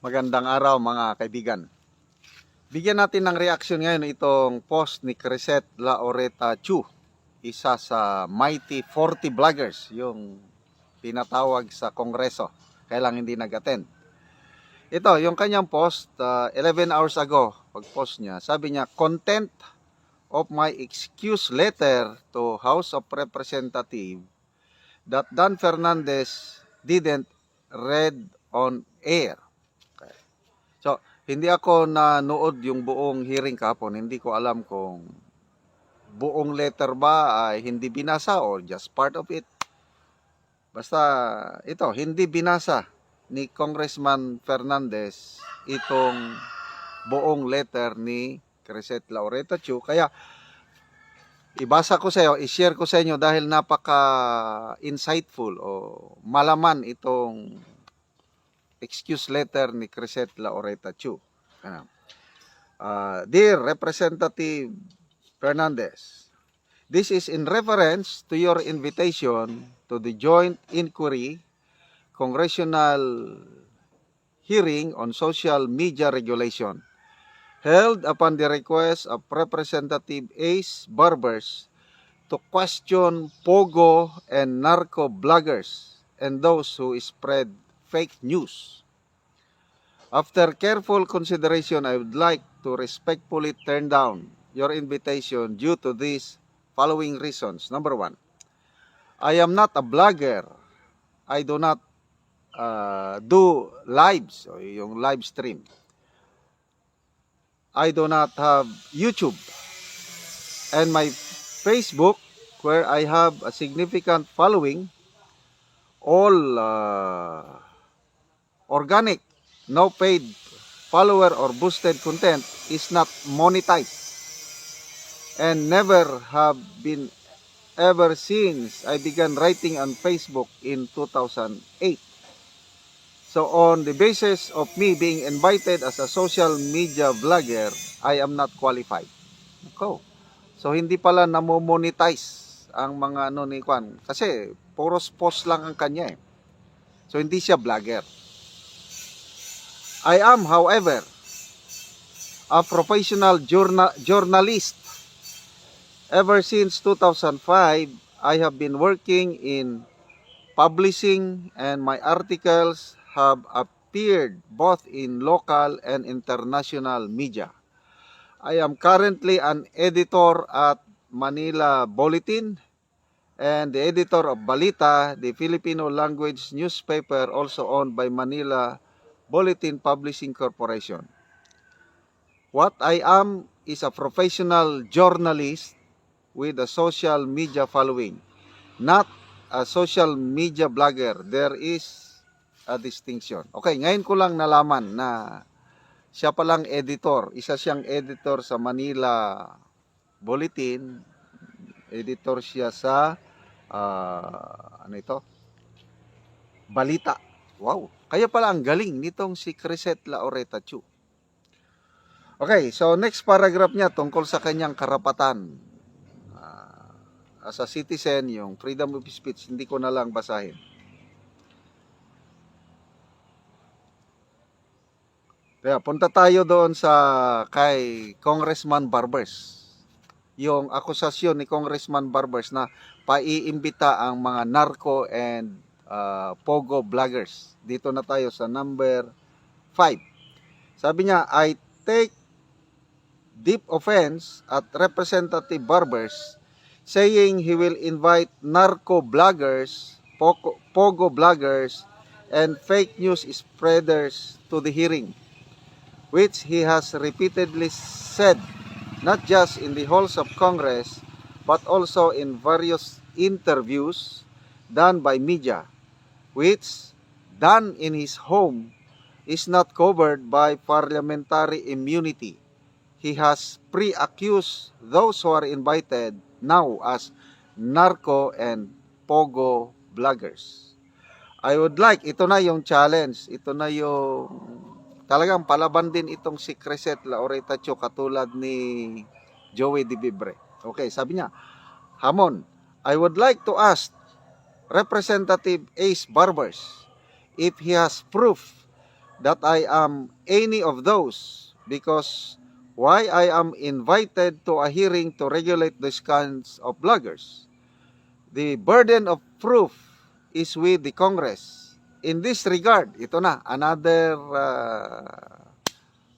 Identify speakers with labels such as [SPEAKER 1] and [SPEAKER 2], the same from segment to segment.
[SPEAKER 1] Magandang araw mga kaibigan. Bigyan natin ng reaksyon ngayon itong post ni Crisette Laureta Chu, isa sa Mighty 40 Vloggers, yung pinatawag sa Kongreso, kaya lang hindi nag-attend. Ito, yung kanyang post, 11 hours ago, pag-post niya, sabi niya, content of my excuse letter to House of Representatives that Dan Fernandez didn't read on air. So, hindi ako nanood yung buong hearing kahapon. Hindi ko alam kung buong letter ba ay hindi binasa or just part of it. Basta ito, hindi binasa ni Congressman Fernandez itong buong letter ni Crisette Laureta Chu. Kaya ibasa ko sa iyo, i-share ko sa inyo dahil napaka-insightful o malaman itong excuse letter ni Crisette Laureta Chu. Dear Representative Fernandez, this is in reference to your invitation to the Joint Inquiry Congressional Hearing on Social Media Regulation held upon the request of Representative Ace Barbers to question Pogo and narco bloggers and those who spread fake news. After careful consideration, I would like to respectfully turn down your invitation due to these following reasons. Number one, I am not a blogger. I do not do lives, o yung live stream. I do not have YouTube. And my Facebook, where I have a significant following, all organic, no paid follower or boosted content is not monetized and never have been ever since I began writing on Facebook in 2008. So on the basis of me being invited as a social media vlogger, I am not qualified. Okay. So hindi pala namo-monetize ang mga ano ni Kwan kasi puros post lang ang kanya eh. So hindi siya vlogger. I am, however, a professional journalist. Ever since 2005, I have been working in publishing and my articles have appeared both in local and international media. I am currently an editor at Manila Bulletin and the editor of Balita, the Filipino language newspaper also owned by Manila Bulletin Publishing Corporation. What I am is a professional journalist with a social media following, not a social media blogger. There is a distinction. Okay, ngayon ko lang nalaman na siya palang editor. Isa siyang editor sa Manila Bulletin. Editor siya sa Balita. Wow, kaya pala ang galing nitong si Crisette Laureta Chu. Okay, so next paragraph niya tungkol sa kanyang karapatan. As a citizen, yung freedom of speech, hindi ko na lang basahin. Kaya punta tayo doon sa kay Congressman Barbers. Yung akusasyon ni Congressman Barbers na paiimbita ang mga narco and Pogo vloggers. Dito na tayo sa number 5. Sabi niya, I take deep offense at Representative Barbers saying he will invite narco bloggers, Pogo bloggers, and fake news spreaders to the hearing, which he has repeatedly said not just in the halls of Congress but also in various interviews done by media, which done in his home is not covered by parliamentary immunity. He has pre-accused those who are invited now as narco and Pogo bloggers. I would like, ito na yung challenge, ito na yung talagang palaban din itong si Crisette Laureta Chu katulad ni Joey De Vibre. Okay, sabi niya, hamon, I would like to ask Representative Ace Barbers if he has proof that I am any of those, because why I am invited to a hearing to regulate these kinds of bloggers. The burden of proof is with the Congress. In this regard, ito na, another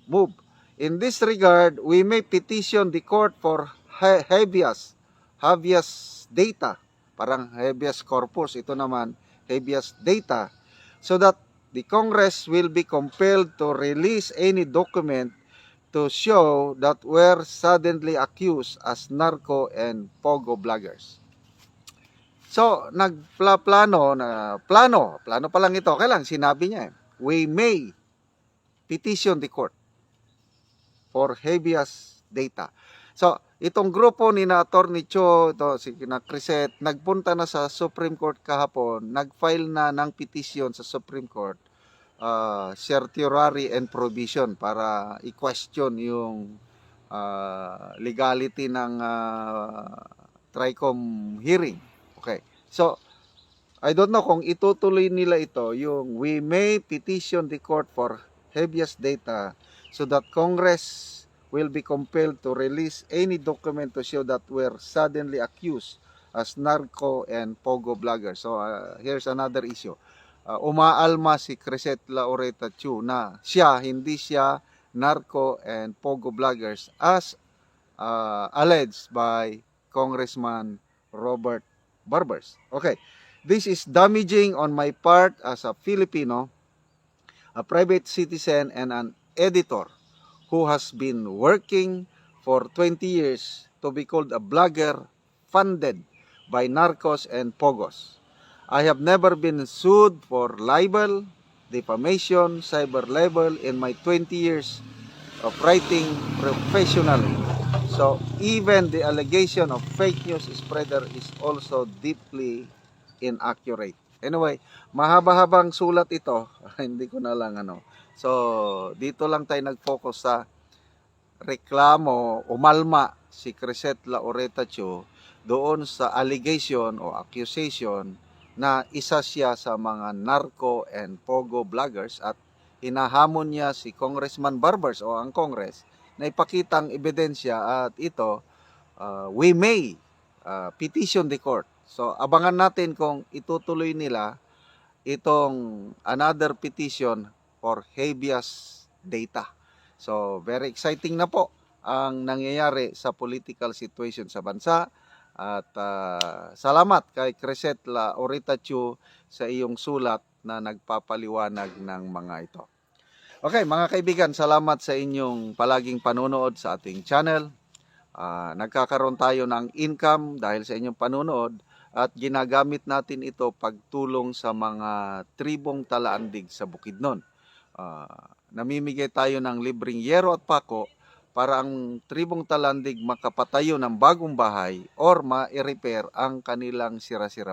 [SPEAKER 1] move. In this regard, we may petition the court for habeas data, parang habeas corpus, ito naman habeas data, so that the Congress will be compelled to release any document to show that we're suddenly accused as narco and pogo bloggers. So, plano pa lang ito, kailan sinabi niya, we may petition the court for habeas data. So, itong grupo ni na Attorney Cho, ito, si na Criset, nagpunta na sa Supreme Court kahapon, nag-file na ng petition sa Supreme Court, certiorari and provision para i-question yung legality ng TRICOM hearing. Okay. So, I don't know kung itutuloy nila ito, yung we may petition the court for habeas data so that Congress will be compelled to release any document to show that we're suddenly accused as narco and pogo bloggers. So, here's another issue. Umaalma si Criset Laureta Chu na hindi siya narco and pogo bloggers as alleged by Congressman Robert Barbers. Okay, this is damaging on my part as a Filipino, a private citizen, and an editor who has been working for 20 years to be called a blogger funded by narcos and pogos. I have never been sued for libel, defamation, cyber libel in my 20 years of writing professionally. So, even the allegation of fake news spreader is also deeply inaccurate. Anyway, mahaba-habang sulat ito. Hindi ko na lang So, dito lang tayo nag-focus sa reklamo, umalma si Criset Laureta Chu doon sa allegation o accusation na isa siya sa mga narco and pogo bloggers at hinahamon niya si Congressman Barbers o ang Congress na ipakitang ebidensya at ito, we may petition the court. So, abangan natin kung itutuloy nila itong another petition for habeas data. So, very exciting na po ang nangyayari sa political situation sa bansa. At salamat kay Criset Laureta Chu sa iyong sulat na nagpapaliwanag ng mga ito. Okay, mga kaibigan, salamat sa inyong palaging panonood sa ating channel. Nagkakaroon tayo ng income dahil sa inyong panonood at ginagamit natin ito pagtulong sa mga tribong talaandig sa Bukidnon. Namimigay tayo ng libreng yero at pako para ang tribong talandig makapatayo ng bagong bahay or ma-repair ang kanilang sira-sira.